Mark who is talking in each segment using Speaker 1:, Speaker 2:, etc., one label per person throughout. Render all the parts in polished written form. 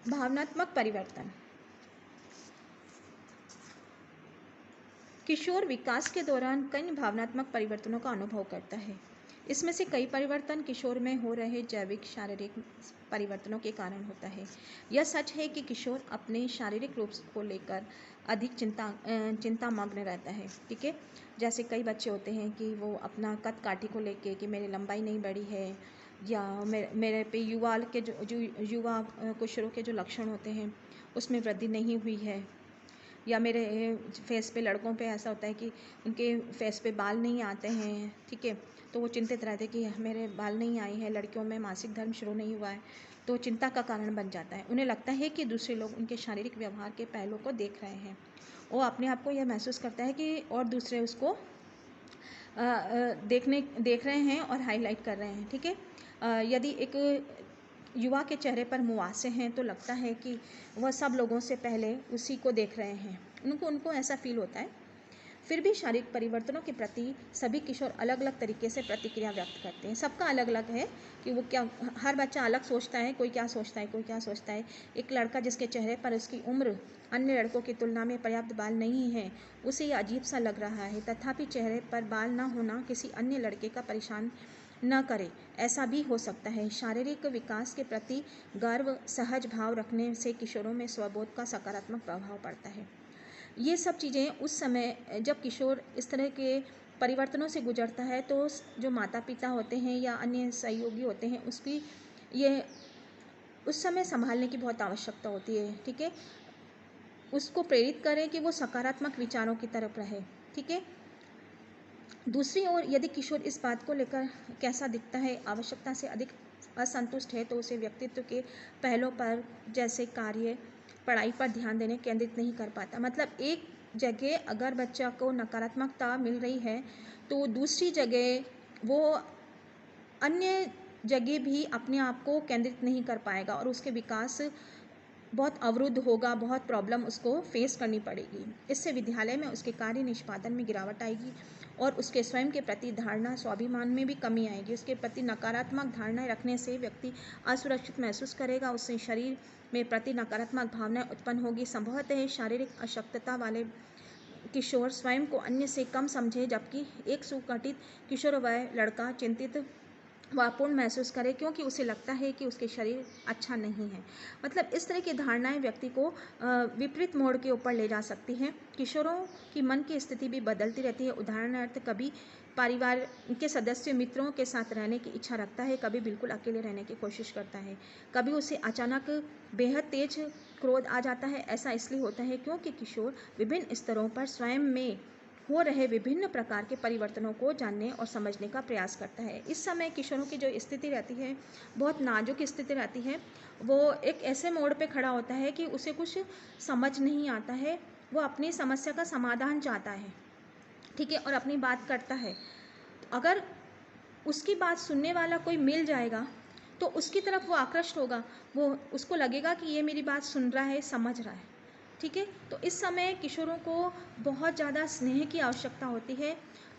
Speaker 1: भावनात्मक परिवर्तन। किशोर विकास के दौरान कई भावनात्मक परिवर्तनों का अनुभव करता है। इसमें से कई परिवर्तन किशोर में हो रहे जैविक शारीरिक परिवर्तनों के कारण होता है। यह सच है कि किशोर अपने शारीरिक रूप को लेकर अधिक चिंतामग्न रहता है। ठीक है, जैसे कई बच्चे होते हैं कि वो अपना कद काठी को लेके कि मेरी लंबाई नहीं बढ़ी है, या मेरे पे युवा किशोरों के जो लक्षण होते हैं उसमें वृद्धि नहीं हुई है, या मेरे फेस पे, लड़कों पे ऐसा होता है कि उनके फेस पे बाल नहीं आते हैं। ठीक है, तो वो चिंतित रहते हैं कि मेरे बाल नहीं आए हैं, लड़कियों में मासिक धर्म शुरू नहीं हुआ है, तो चिंता का कारण बन जाता है। उन्हें लगता है कि दूसरे लोग उनके शारीरिक व्यवहार के पहलू को देख रहे हैं। वो अपने आप को यह महसूस करता है कि और दूसरे उसको देख रहे हैं और हाईलाइट कर रहे हैं। ठीक है, यदि एक युवा के चेहरे पर मुहासे हैं तो लगता है कि वह सब लोगों से पहले उसी को देख रहे हैं। उनको ऐसा फील होता है। फिर भी शारीरिक परिवर्तनों के प्रति सभी किशोर अलग अलग तरीके से प्रतिक्रिया व्यक्त करते हैं। सबका अलग अलग है कि वो क्या, हर बच्चा अलग सोचता है, कोई क्या सोचता है, कोई क्या सोचता है। एक लड़का जिसके चेहरे पर उसकी उम्र अन्य लड़कों की तुलना में पर्याप्त बाल नहीं है, उसे ये अजीब सा लग रहा है, तथापि चेहरे पर बाल ना होना किसी अन्य लड़के का परेशान न करे, ऐसा भी हो सकता है। शारीरिक विकास के प्रति गर्व, सहज भाव रखने से किशोरों में स्वबोध का सकारात्मक प्रभाव पड़ता है। ये सब चीज़ें उस समय जब किशोर इस तरह के परिवर्तनों से गुजरता है तो जो माता पिता होते हैं या अन्य सहयोगी होते हैं उसकी ये उस समय संभालने की बहुत आवश्यकता होती है। ठीक है, उसको प्रेरित करें कि वो सकारात्मक विचारों की तरफ रहे। ठीक है, दूसरी ओर यदि किशोर इस बात को लेकर कैसा दिखता है, आवश्यकता से अधिक असंतुष्ट है, तो उसे व्यक्तित्व के पहलों पर जैसे कार्य, पढ़ाई पर ध्यान देने केंद्रित नहीं कर पाता। मतलब एक जगह अगर बच्चा को नकारात्मकता मिल रही है तो दूसरी जगह वो अन्य जगह भी अपने आप को केंद्रित नहीं कर पाएगा और उसके विकास बहुत अवरुद्ध होगा, बहुत प्रॉब्लम उसको फेस करनी पड़ेगी। इससे विद्यालय में उसके कार्य निष्पादन में गिरावट आएगी और उसके स्वयं के प्रति धारणा, स्वाभिमान में भी कमी आएगी। उसके प्रति नकारात्मक धारणाएं रखने से व्यक्ति असुरक्षित महसूस करेगा, उससे शरीर में प्रति नकारात्मक भावनाएं उत्पन्न होगी। संभवतः शारीरिक अशक्तता वाले किशोर स्वयं को अन्य से कम समझे, जबकि एक सुगठित किशोर वय लड़का चिंतित व अपूर्ण महसूस करे क्योंकि उसे लगता है कि उसके शरीर अच्छा नहीं है। मतलब इस तरह की धारणाएं व्यक्ति को विपरीत मोड़ के ऊपर ले जा सकती हैं। किशोरों की मन की स्थिति भी बदलती रहती है। उदाहरणार्थ, कभी परिवार के सदस्य मित्रों के साथ रहने की इच्छा रखता है, कभी बिल्कुल अकेले रहने की कोशिश करता है, कभी उसे अचानक बेहद तेज क्रोध आ जाता है। ऐसा इसलिए होता है क्योंकि किशोर विभिन्न स्तरों पर स्वयं में हो रहे विभिन्न प्रकार के परिवर्तनों को जानने और समझने का प्रयास करता है। इस समय किशोरों की जो स्थिति रहती है बहुत नाजुक स्थिति रहती है। वो एक ऐसे मोड़ पे खड़ा होता है कि उसे कुछ समझ नहीं आता है, वो अपनी समस्या का समाधान चाहता है। ठीक है, और अपनी बात करता है। अगर उसकी बात सुनने वाला कोई मिल जाएगा तो उसकी तरफ वो आकृष्ट होगा, वो उसको लगेगा कि ये मेरी बात सुन रहा है, समझ रहा है। ठीक है, तो इस समय किशोरों को बहुत ज़्यादा स्नेह की आवश्यकता होती है।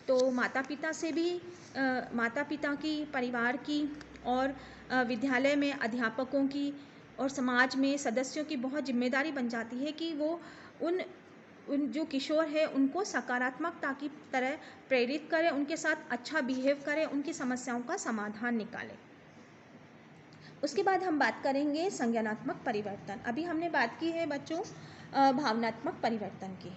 Speaker 1: तो माता पिता से भी माता पिता की, परिवार की और विद्यालय में अध्यापकों की और समाज में सदस्यों की बहुत जिम्मेदारी बन जाती है कि वो उन जो किशोर है उनको सकारात्मकता की तरह प्रेरित करें, उनके साथ अच्छा बिहेव करें, उनकी समस्याओं का समाधान निकालें। उसके बाद हम बात करेंगे संज्ञानात्मक परिवर्तन। अभी हमने बात की है बच्चों भावनात्मक परिवर्तन की।